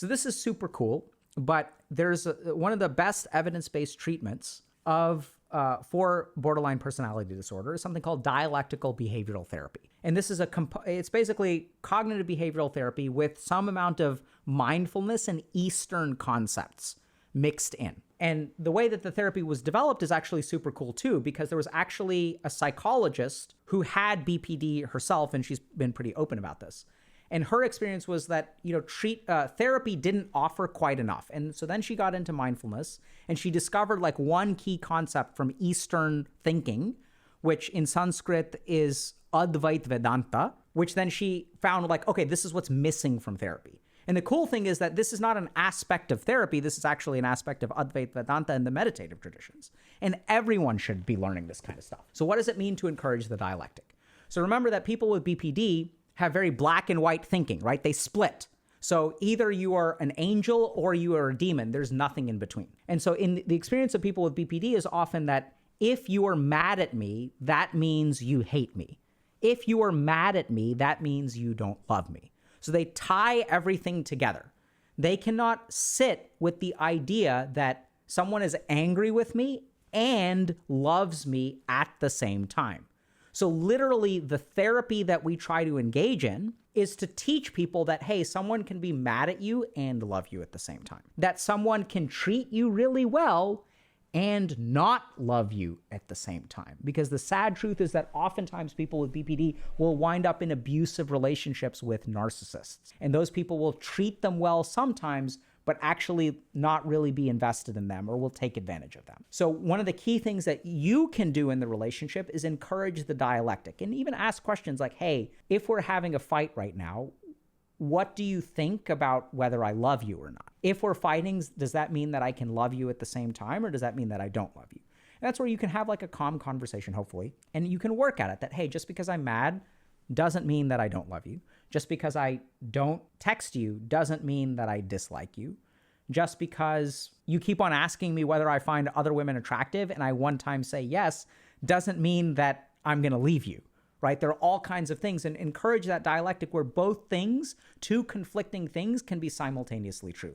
So this is super cool, but there's one of the best evidence-based treatments for borderline personality disorder is something called dialectical behavioral therapy. And this is it's basically cognitive behavioral therapy with some amount of mindfulness and Eastern concepts mixed in. And the way that the therapy was developed is actually super cool too, because there was actually a psychologist who had BPD herself, and she's been pretty open about this. And her experience was that, therapy didn't offer quite enough. And so then she got into mindfulness, and she discovered like one key concept from Eastern thinking, which in Sanskrit is Advait Vedanta, which then she found like, okay, this is what's missing from therapy. And the cool thing is that this is not an aspect of therapy. This is actually an aspect of Advait Vedanta and the meditative traditions. And everyone should be learning this kind of stuff. So what does it mean to encourage the dialectic? So remember that people with BPD have very black and white thinking, right? They split. So either you are an angel or you are a demon. There's nothing in between. And so in the experience of people with BPD is often that if you are mad at me, that means you hate me. If you are mad at me, that means you don't love me. So they tie everything together. They cannot sit with the idea that someone is angry with me and loves me at the same time. So literally the therapy that we try to engage in is to teach people that, hey, someone can be mad at you and love you at the same time. That someone can treat you really well and not love you at the same time. Because the sad truth is that oftentimes people with BPD will wind up in abusive relationships with narcissists. And those people will treat them well sometimes, but actually not really be invested in them or will take advantage of them. So one of the key things that you can do in the relationship is encourage the dialectic and even ask questions like, hey, if we're having a fight right now, what do you think about whether I love you or not? If we're fighting, does that mean that I can love you at the same time, or does that mean that I don't love you? And that's where you can have like a calm conversation, hopefully, and you can work at it that, hey, just because I'm mad doesn't mean that I don't love you. Just because I don't text you doesn't mean that I dislike you. Just because you keep on asking me whether I find other women attractive and I one time say yes, doesn't mean that I'm going to leave you, right? There are all kinds of things, and encourage that dialectic where both things, two conflicting things, can be simultaneously true.